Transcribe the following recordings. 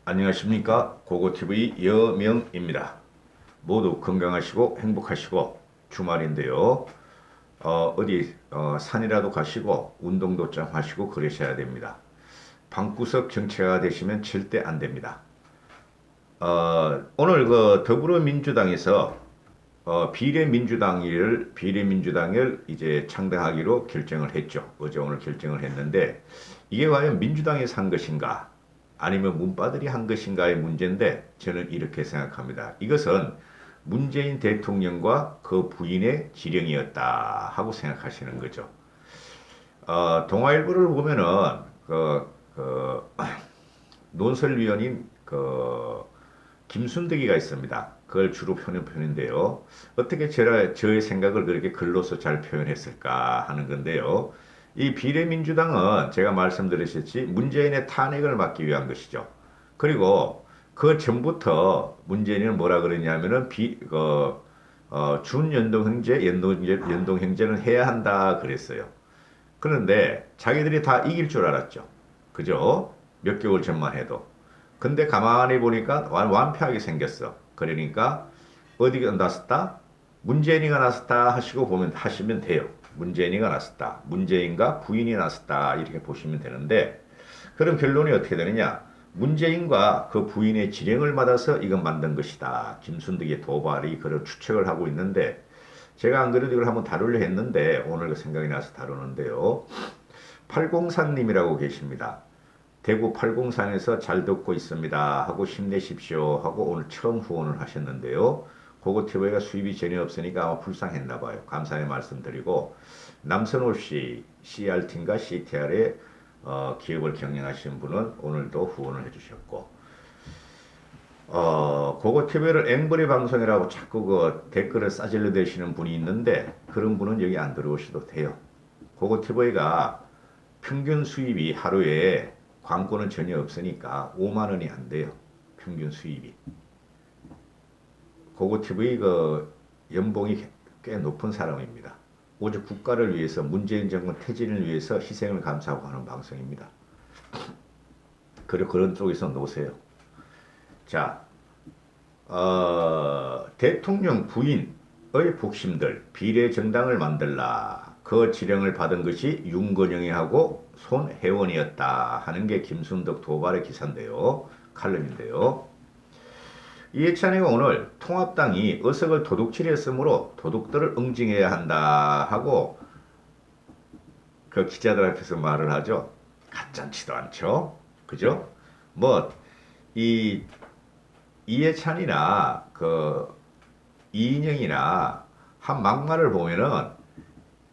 안녕하십니까. 고고TV 여명입니다. 모두 건강하시고 행복하시고 주말인데요. 어디 산이라도 가시고 운동도 좀 하시고 그러셔야 됩니다. 방구석 정치가 되시면 절대 안 됩니다. 오늘 그 더불어민주당에서 비례민주당을 이제 창당하기로 결정을 했죠. 어제 오늘 결정을 했는데 이게 과연 민주당이 산 것인가 아니면 문바들이 한 것인가의 문제인데 저는 이렇게 생각합니다. 이것은 문재인 대통령과 그 부인의 지령이었다 하고 생각하시는 거죠. 동아일보를 보면은 그 논설위원인 김순덕이가 있습니다. 그걸 주로 표현한 편인데요. 어떻게 저의 생각을 그렇게 글로서 잘 표현했을까 하는 건데요. 이 비례민주당은 제가 말씀드렸듯이 문재인의 탄핵을 막기 위한 것이죠. 그리고 그 전부터 문재인은 뭐라 그러냐면은 준연동형제, 연동형제는 해야 한다 그랬어요. 그런데 자기들이 다 이길 줄 알았죠. 그죠? 몇 개월 전만 해도. 근데 가만히 보니까 완패하게 생겼어. 그러니까 어디가 나섰다? 문재인이가 나섰다 하시면 돼요. 문재인이가 나섰다. 문재인과 부인이 나섰다. 이렇게 보시면 되는데 그럼 결론이 어떻게 되느냐? 문재인과 그 부인의 지령을 받아서 이건 만든 것이다. 김순덕의 도발이 그런 추측을 하고 있는데 제가 안 그래도 이걸 한번 다루려 했는데 오늘 그 생각이 나서 다루는데요. 803님이라고 계십니다. 대구 803에서 잘 듣고 있습니다. 하고 힘내십시오. 하고 오늘 처음 후원을 하셨는데요. 고고TV가 수입이 전혀 없으니까 아마 불쌍했나 봐요. 감사의 말씀드리고 남선호 씨, CRT인가 CTR에 기업을 경영하시는 분은 오늘도 후원을 해주셨고 고고TV를 앵벌이 방송이라고 자꾸 그 댓글을 싸질러 대시는 분이 있는데 그런 분은 여기 안 들어오셔도 돼요. 고고TV가 평균 수입이 하루에 광고는 전혀 없으니까 5만 원이 안 돼요. 평균 수입이. 고고TV 그 연봉이 꽤 높은 사람입니다. 오직 국가를 위해서 문재인 정권 퇴진을 위해서 희생을 감수하고 하는 방송입니다. 그런 쪽에서 놓으세요. 자, 대통령 부인의 복심들 비례정당을 만들라. 그 지령을 받은 것이 윤건영이하고 손혜원이었다 하는 게 김순덕 도발의 기사인데요. 칼럼인데요. 이해찬이가 오늘 통합당이 의석을 도둑질했으므로 도둑들을 응징해야 한다 하고 그 기자들 앞에서 말을 하죠. 가짠치도 않죠. 그죠? 뭐 이 이해찬이나 그 이인영이나 한 막말을 보면은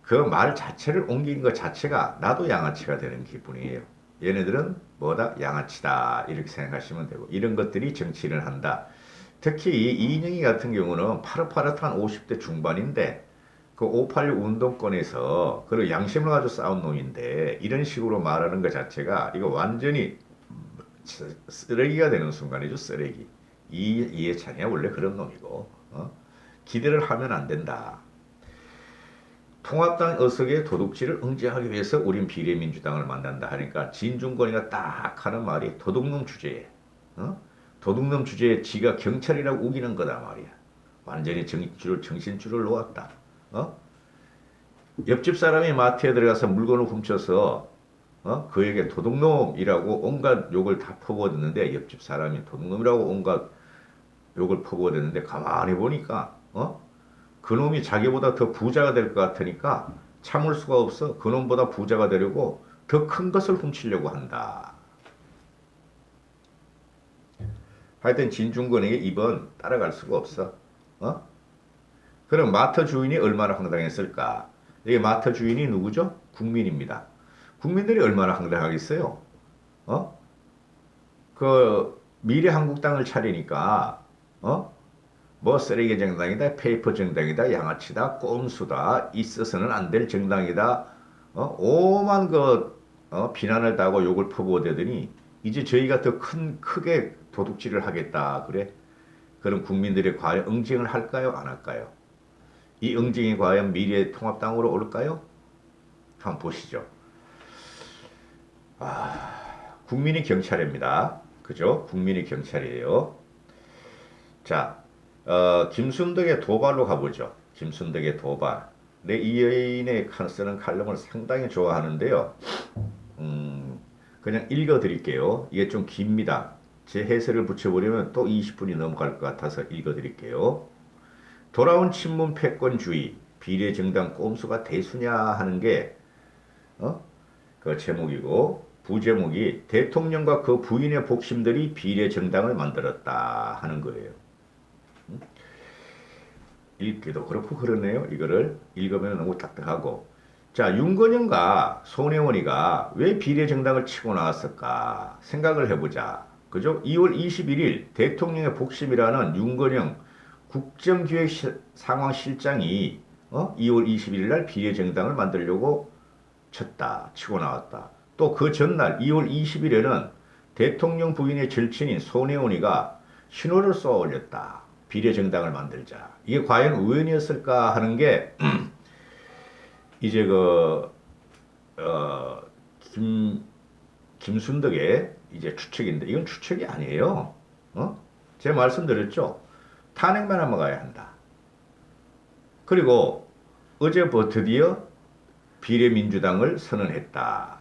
그 말 자체를 옮긴 것 자체가 나도 양아치가 되는 기분이에요. 얘네들은 뭐다? 양아치다. 이렇게 생각하시면 되고 이런 것들이 정치를 한다. 특히 이 이인영이 같은 경우는 파릇파릇한 50대 중반인데 그 586 운동권에서 그 양심을 가지고 싸운 놈인데 이런 식으로 말하는 것 자체가 이거 완전히 쓰레기가 되는 순간이죠. 쓰레기. 이해찬이야 원래 그런 놈이고 기대를 하면 안 된다. 통합당 의석의 도둑질을 응징하기 위해서 우린 비례민주당을 만난다 하니까 진중권이가 딱 하는 말이 도둑놈 주제에 도둑놈 주제에 지가 경찰이라고 우기는 거다 말이야. 완전히 정신줄을 놓았다. 옆집 사람이 마트에 들어가서 물건을 훔쳐서 그에게 도둑놈이라고 온갖 욕을 다 퍼부어댔는데 옆집 사람이 도둑놈이라고 온갖 욕을 퍼부어댔는데 가만히 보니까 그놈이 자기보다 더 부자가 될 것 같으니까 참을 수가 없어. 그놈보다 부자가 되려고 더 큰 것을 훔치려고 한다. 하여튼 진중권에게 이번 따라갈 수가 없어. 그럼 마트 주인이 얼마나 황당했을까? 이게 마트 주인이 누구죠? 국민입니다. 국민들이 얼마나 황당하겠어요? 그 미래한국당을 차리니까 뭐 쓰레기 정당이다, 페이퍼 정당이다, 양아치다, 꼼수다, 있어서는 안 될 정당이다, 오만 비난을 당하고 욕을 퍼부어대더니 이제 저희가 더 크게 도둑질을 하겠다 그래? 그럼 국민들이 과연 응징을 할까요, 안 할까요? 이 응징이 과연 미래통합당으로 올까요? 한번 보시죠. 국민이 경찰입니다. 그죠? 국민이 경찰이에요. 자, 김순덕의 도발로 가보죠. 김순덕의 도발. 내 이 여인의 쓰는 칼럼을 상당히 좋아하는데요. 음, 그냥 읽어 드릴게요. 이게 좀 깁니다. 제 해설을 붙여버리면 또 20분이 넘어갈 것 같아서 읽어 드릴게요. 돌아온 친문 패권주의, 비례정당 꼼수가 대수냐 하는 게, 그 제목이고, 부제목이 대통령과 그 부인의 복심들이 비례정당을 만들었다 하는 거예요. 읽기도 그렇고 그러네요. 이거를 읽으면 너무 딱딱하고. 자, 윤건영과 손혜원이가 왜 비례정당을 치고 나왔을까 생각을 해보자. 그죠? 2월 21일 대통령의 복심이라는 윤건영 국정기획상황실장이 2월 21일 날 비례정당을 만들려고 치고 나왔다. 또 그 전날 2월 20일에는 대통령 부인의 절친인 손혜원이가 신호를 쏘아 올렸다. 비례정당을 만들자. 이게 과연 우연이었을까 하는 게 이제 어, 김, 김순덕의 이제 추측인데 이건 추측이 아니에요. 제가 말씀드렸죠. 탄핵만 하면 가야 한다. 그리고 어제 드디어 비례민주당을 선언했다.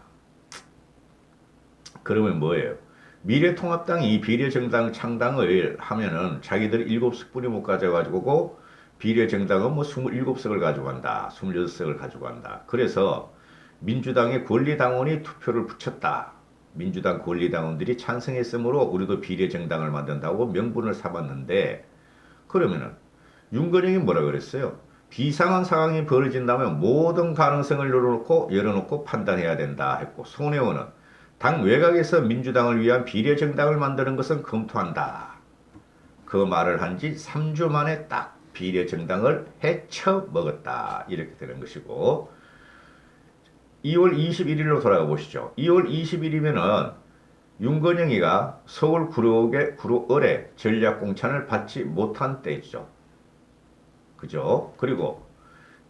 그러면 뭐예요? 미래통합당이 비례정당 창당을 하면은 자기들 7석뿐이 못 가져가지고 비례정당은 뭐 27석을 가져간다. 26석을 가져간다. 그래서 민주당의 권리당원이 투표를 붙였다. 민주당 권리당원들이 찬성했으므로 우리도 비례정당을 만든다고 명분을 삼았는데 그러면은 윤건영이 뭐라 그랬어요? 비상한 상황이 벌어진다면 모든 가능성을 열어놓고 판단해야 된다 했고 손혜원은 당 외곽에서 민주당을 위한 비례정당을 만드는 것은 검토한다. 그 말을 한 지 3주 만에 딱 비례정당을 헤쳐먹었다. 이렇게 되는 것이고 2월 21일로 돌아가 보시죠. 2월 20일이면은 윤건영이가 서울 구로을에 전략공천을 받지 못한 때죠. 그죠? 그리고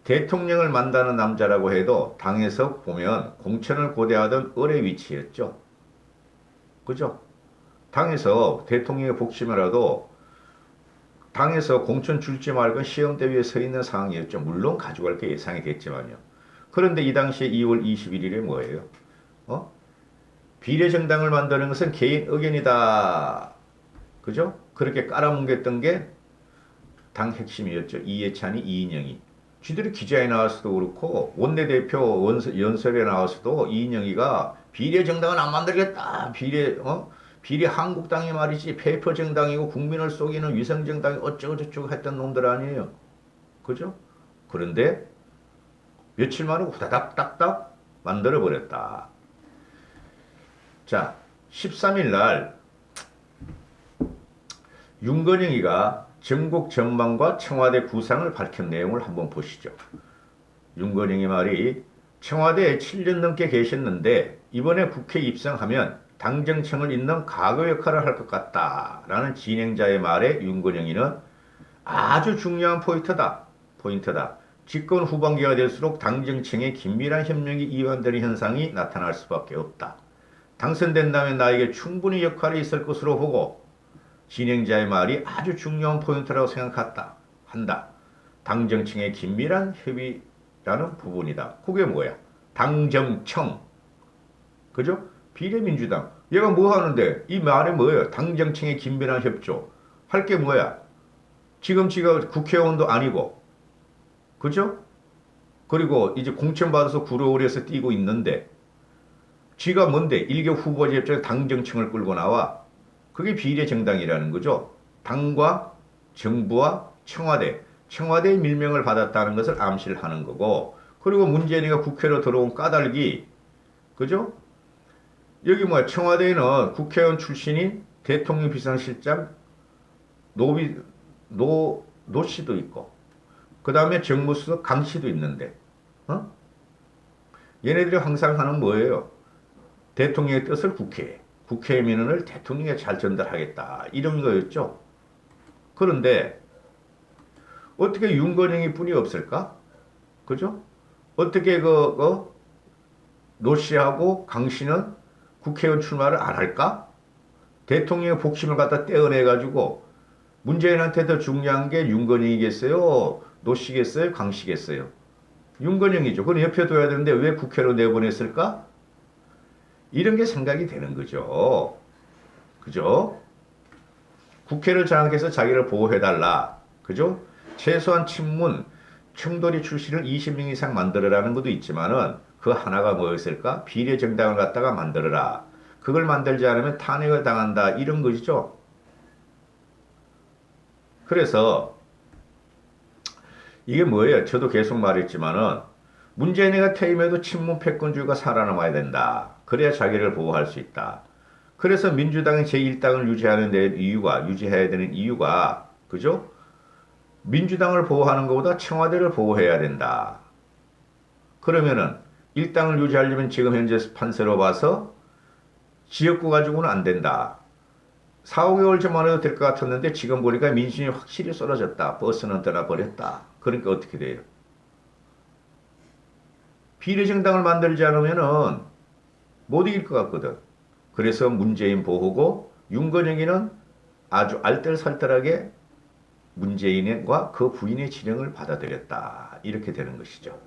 대통령을 만나는 남자라고 해도 당에서 보면 공천을 고대하던 을의 위치였죠. 그죠? 당에서 대통령의 복심이라도 당에서 공천 줄지 말고 시험대 위에 서 있는 상황이었죠. 물론 가져갈 게 예상이 됐지만요. 그런데 이 당시에 2월 21일에 뭐예요? 비례정당을 만드는 것은 개인 의견이다. 그죠? 그렇게 깔아뭉갰던 게 당 핵심이었죠. 이해찬이, 이인영이. 쥐들이 기자에 나와서도 그렇고 원내대표 연설에 나와서도 이인영이가 비례정당은 안 만들겠다. 비례 한국당이 말이지 페이퍼정당이고 국민을 속이는 위성정당이 어쩌고저쩌고 했던 놈들 아니에요. 그죠? 그런데 며칠 만에 후다닥 딱딱 만들어버렸다. 자, 13일 날 윤건영이가 전국 전망과 청와대 구상을 밝힌 내용을 한번 보시죠. 윤건영의 말이 청와대에 7년 넘게 계셨는데 이번에 국회 입성하면 당정청을 잇는 가교 역할을 할 것 같다라는 진행자의 말에 윤건영이는 아주 중요한 포인트다. 집권 후반기가 될수록 당정청의 긴밀한 협력이 이완되는 현상이 나타날 수밖에 없다. 당선된다면 나에게 충분히 역할이 있을 것으로 보고 진행자의 말이 아주 중요한 포인트라고 한다. 당정청의 긴밀한 협의라는 부분이다. 그게 뭐야? 당정청. 그죠? 비례민주당. 얘가 뭐 하는데? 이 말이 뭐예요? 당정청의 긴밀한 협조. 할 게 뭐야? 지금 지가 국회의원도 아니고. 그죠? 그리고 이제 공천받아서 구로울에서 뛰고 있는데 지가 뭔데? 일개 후보자 입장에 당정청을 끌고 나와. 그게 비례정당이라는 거죠. 당과 정부와 청와대의 밀명을 받았다는 것을 암시를 하는 거고 그리고 문재인이가 국회로 들어온 까닭이 그죠? 여기 뭐야 청와대에는 국회의원 출신인 대통령 비서실장 노 씨도 있고 그 다음에 정무수석 강 씨도 있는데 얘네들이 항상 하는 뭐예요? 대통령의 뜻을 국회의 민원을 대통령에 잘 전달하겠다. 이런 거였죠. 그런데 어떻게 윤건영이 뿐이 없을까? 그죠? 어떻게 노 씨하고 강 씨는 국회의원 출마를 안 할까? 대통령의 복심을 갖다 떼어내가지고 문재인한테 더 중요한 게 윤건영이겠어요? 노씨겠어요? 강씨겠어요? 윤건영이죠. 그건 옆에 둬야 되는데 왜 국회로 내보냈을까? 이런 게 생각이 되는 거죠. 그죠? 국회를 장악해서 자기를 보호해달라. 그죠? 최소한 친문, 청도리 출신을 20명 이상 만들어라는 것도 있지만은 그 하나가 뭐였을까? 비례정당을 갖다가 만들어라. 그걸 만들지 않으면 탄핵을 당한다. 이런 것이죠. 그래서 이게 뭐예요? 저도 계속 말했지만은 문재인이가 퇴임해도 친문 패권주의가 살아남아야 된다. 그래야 자기를 보호할 수 있다. 그래서 민주당이 제1당을 유지해야 되는 이유가 그죠? 민주당을 보호하는 것보다 청와대를 보호해야 된다. 그러면은 1당을 유지하려면 지금 현재 판세로 봐서 지역구 가지고는 안 된다. 4, 5개월 전만 해도 될 것 같았는데 지금 보니까 민심이 확실히 쏟아졌다. 버스는 떠나버렸다. 그러니까 어떻게 돼요? 비례정당을 만들지 않으면은 못 이길 것 같거든. 그래서 문재인 보호고 윤건영이는 아주 알뜰살뜰하게 문재인과 그 부인의 진영을 받아들였다. 이렇게 되는 것이죠.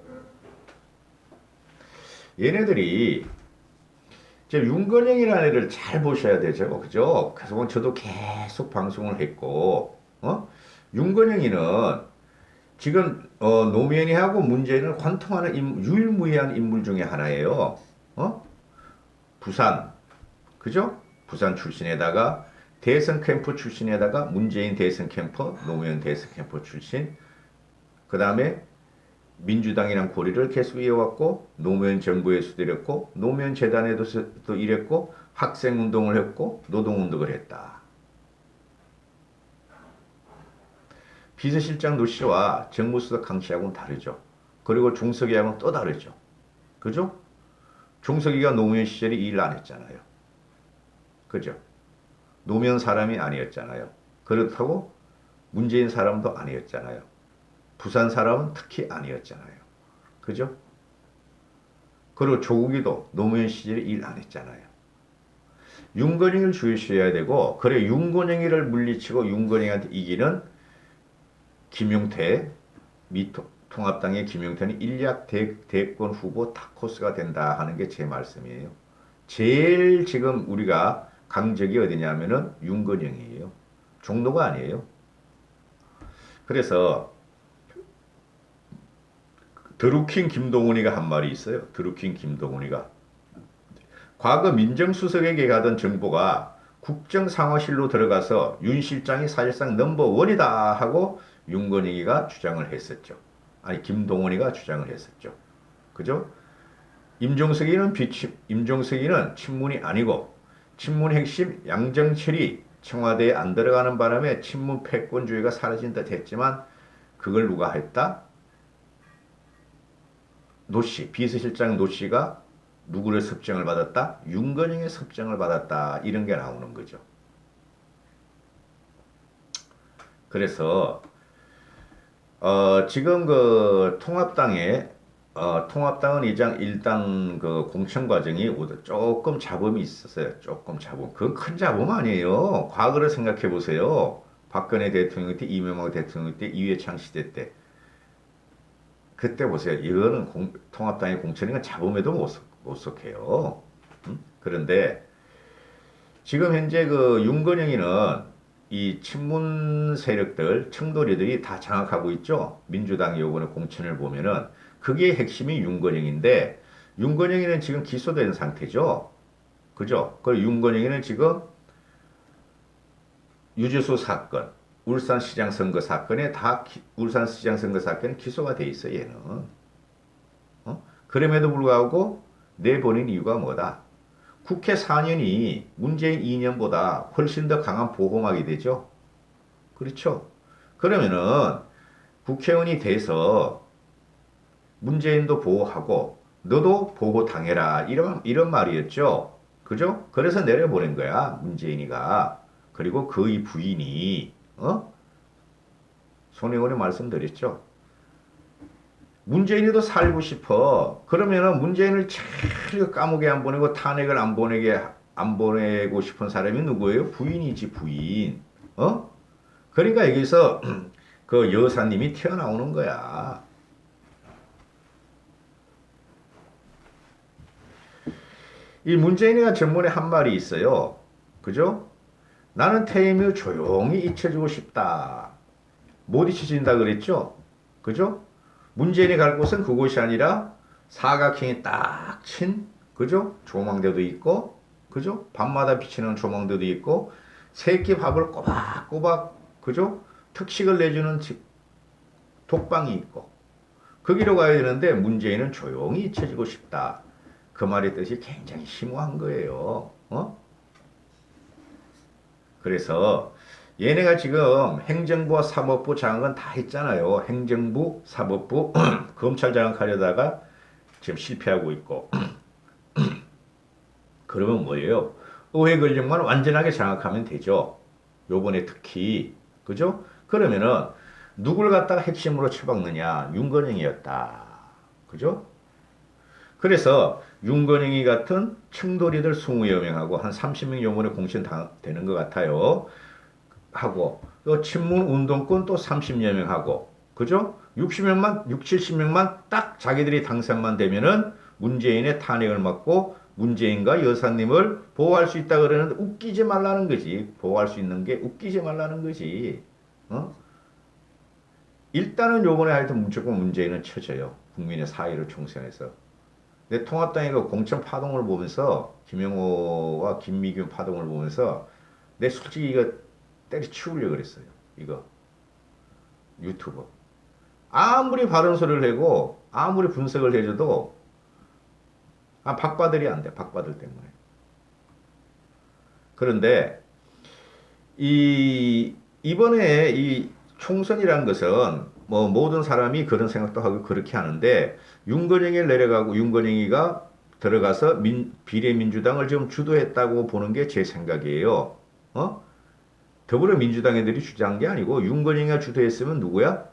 얘네들이 윤건영이라는 애를 잘 보셔야 되죠. 그죠? 그래서 저도 계속 방송을 했고, 윤건영이는 지금, 노무현이하고 문재인을 관통하는 유일무이한 인물 중에 하나예요. 부산, 그죠? 부산 출신에다가 대선 캠프 출신에다가 문재인 대선 캠프, 노무현 대선 캠프 출신, 그 다음에 민주당이랑 고리를 계속 이어왔고 노무현 정부에서도 이랬고 노무현 재단에도 또 이랬고 학생운동을 했고 노동운동을 했다. 비서실장 노 씨와 정무수석 강 씨하고는 다르죠. 그리고 종석이하고는 또 다르죠. 그죠? 종석이가 노무현 시절에 일 안 했잖아요. 그죠? 노무현 사람이 아니었잖아요. 그렇다고 문재인 사람도 아니었잖아요. 부산 사람은 특히 아니었잖아요. 그죠? 그리고 조국이도 노무현 시절에 일 안 했잖아요. 윤건영을 주의셔야 되고 그래 윤건영이를 물리치고 윤건영한테 이기는 김용태 통합당의 김용태는 일약 대권 후보 타코스가 된다 하는 게 제 말씀이에요. 제일 지금 우리가 강적이 어디냐면은 윤건영이에요. 종로가 아니에요. 그래서 드루킹 김동훈이가 한 말이 있어요. 드루킹 김동훈이가 과거 민정수석에게 가던 정보가 국정상황실로 들어가서 윤 실장이 사실상 넘버원이다 하고 윤건영이가 주장을 했었죠. 아니 김동훈이가 주장을 했었죠. 그죠? 임종석이는 친문이 아니고 친문 핵심 양정철이 청와대에 안 들어가는 바람에 친문 패권주의가 사라진 듯 했지만 그걸 누가 했다? 노씨, 비서실장 노씨가 누구를 섭정을 받았다? 윤건영의 섭정을 받았다. 이런 게 나오는 거죠. 그래서 지금 그 통합당은 일단 그 공천 과정이 조금 잡음이 있었어요. 조금 잡음. 그건 큰 잡음 아니에요. 과거를 생각해 보세요. 박근혜 대통령 때, 이명박 대통령 때, 이회창 시대 때. 그때 보세요. 이거는 통합당의 공천이건 잡음에도 못 속해요. 그런데 지금 현재 그 윤건영이는 이 친문 세력들, 청도리들이 다 장악하고 있죠. 민주당 요번에 공천을 보면은 그게 핵심이 윤건영인데 윤건영이는 지금 기소된 상태죠. 그죠? 그 윤건영이는 지금 유재수 사건, 울산시장 선거 사건에 울산시장 선거 사건에 기소가 돼 있어 얘는. 그럼에도 불구하고 내보낸 이유가 뭐다? 국회 4년이 문재인 2년보다 훨씬 더 강한 보호막이 되죠. 그렇죠? 그러면은 국회의원이 돼서 문재인도 보호하고 너도 보호당해라 이런 말이었죠. 그죠? 그래서 내려보낸 거야 문재인이가. 그리고 그의 부인이 손혜원이 말씀드렸죠. 문재인이도 살고 싶어. 그러면은 문재인을 잘 감옥에 안 보내고 탄핵을 안 보내게 안 보내고 싶은 사람이 누구예요? 부인이지, 부인. 어? 그러니까 여기서 그 여사님이 튀어나오는 거야. 이 문재인이가 전문에 한 말이 있어요. 그죠? 나는 퇴임 후 조용히 잊혀지고 싶다. 못 잊혀진다 그랬죠? 그죠? 문재인이 갈 곳은 그곳이 아니라 사각형이 딱 친, 그죠? 조망대도 있고, 그죠? 밤마다 비치는 조망대도 있고, 새끼 밥을 꼬박꼬박, 그죠? 특식을 내주는 독방이 있고, 거기로 가야 되는데 문재인은 조용히 잊혀지고 싶다. 그 말의 뜻이 굉장히 심오한 거예요. 어? 그래서 얘네가 지금 행정부와 사법부 장악은 다 했잖아요. 행정부, 사법부, 검찰 장악하려다가 지금 실패하고 있고. 그러면 뭐예요? 의회 권력만 완전하게 장악하면 되죠. 요번에 특히. 그죠? 그러면은 누굴 갖다가 핵심으로 쳐박느냐? 윤건영이었다. 그죠? 그래서 윤건영이 같은 청돌이들 20여 명하고 한 30명 요번에 공천 되는 것 같아요. 하고 또 친문 운동권 또 30여 명 하고 그죠? 60명만 6, 70명만 딱 자기들이 당선만 되면은 문재인의 탄핵을 막고 문재인과 여사님을 보호할 수 있다 그러는데 웃기지 말라는 거지. 보호할 수 있는 게 웃기지 말라는 거지. 어? 일단은 요번에 하여튼 무조건 문재인은 쳐져요. 국민의 사의를 총선에서. 내 통합당의 그 공천 파동을 보면서 김영호와 김미균 파동을 보면서 내 솔직히 이거 때려치우려고 그랬어요. 이거 유튜브. 아무리 바른 소리를 하고 아무리 분석을 해줘도 박바들이 안 돼. 박바들 때문에. 그런데 이번에 이 총선이란 것은 뭐 모든 사람이 그런 생각도 하고 그렇게 하는데 윤건영이 내려가고 윤건영이가 들어가서 비례민주당을 지금 주도했다고 보는 게 제 생각이에요. 어? 더불어민주당 애들이 주장한 게 아니고 윤건영이가 주도했으면 누구야?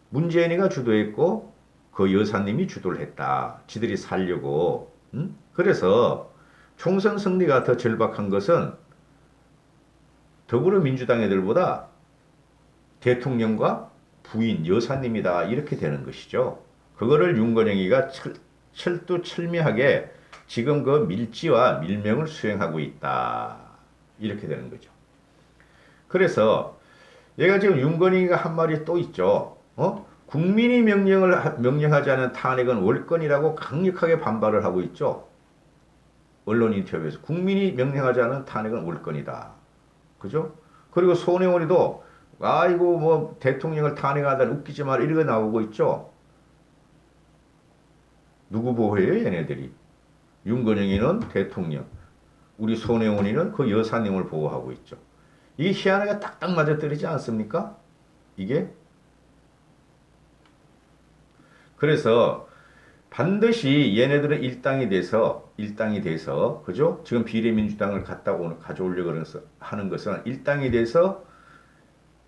문재인이가 주도했고 그 여사님이 주도를 했다. 지들이 살려고. 응? 그래서 총선 승리가 더 절박한 것은 더불어민주당 애들보다 대통령과 부인 여사님이다. 이렇게 되는 것이죠. 그거를 윤건영이가 철두철미하게 지금 그 밀지와 밀명을 수행하고 있다. 이렇게 되는 거죠. 그래서 얘가 지금 윤건희가 한 말이 또 있죠. 국민이 명령하지 않은 탄핵은 월권이라고 강력하게 반발을 하고 있죠. 언론 인터뷰에서 국민이 명령하지 않은 탄핵은 월권이다. 그죠? 그리고 손혜원이도 아이고 뭐 대통령을 탄핵하다 웃기지 말 이런 거 나오고 있죠. 누구 보호해요 얘네들이? 윤건영이는 대통령, 우리 손혜원이는 그 여사님을 보호하고 있죠. 이 희한하게 딱딱 맞아떨어지지 않습니까? 이게? 그래서 반드시 얘네들은 일당이 돼서, 그죠? 지금 비례민주당을 가져오려고 하는 것은 일당이 돼서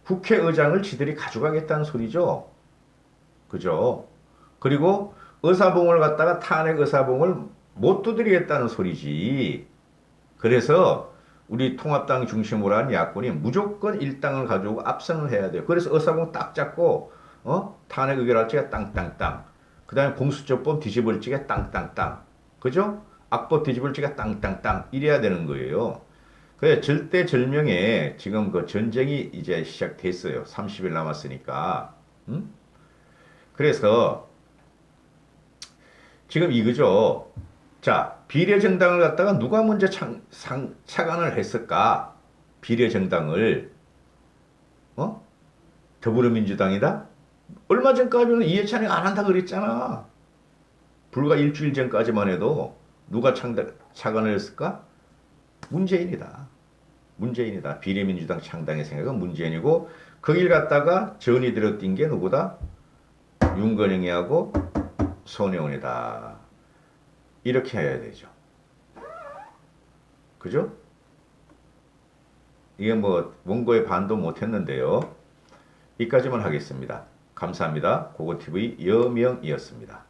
국회의장을 지들이 가져가겠다는 소리죠. 그죠? 그리고 의사봉을 갖다가 탄핵 의사봉을 못 두드리겠다는 소리지. 그래서 우리 통합당 중심으로 한 야권이 무조건 일당을 가지고 압승을 해야 돼요. 그래서 의사봉 딱 잡고 탄핵 의결할 적에 땅땅땅. 그 다음에 공수처법 뒤집을 적에 땅땅땅. 그죠? 악법 뒤집을 적에 땅땅땅. 이래야 되는 거예요. 그래 절대절명에 지금 그 전쟁이 이제 시작됐어요. 30일 남았으니까. 그래서 지금 이거죠. 자, 비례정당을 갖다가 누가 먼저 차관을 했을까? 비례정당을. 더불어민주당이다? 얼마 전까지는 이해찬이 안 한다 그랬잖아. 불과 일주일 전까지만 해도 누가 차관을 했을까? 문재인이다. 비례민주당 창당의 생각은 문재인이고 거길 갖다가 전이 들어뛴 게 누구다? 윤건영이하고 손혜원이다. 이렇게 해야 되죠. 그죠? 이게 뭐 원고에 반도 못했는데요. 이까지만 하겠습니다. 감사합니다. 고고TV 여명이었습니다.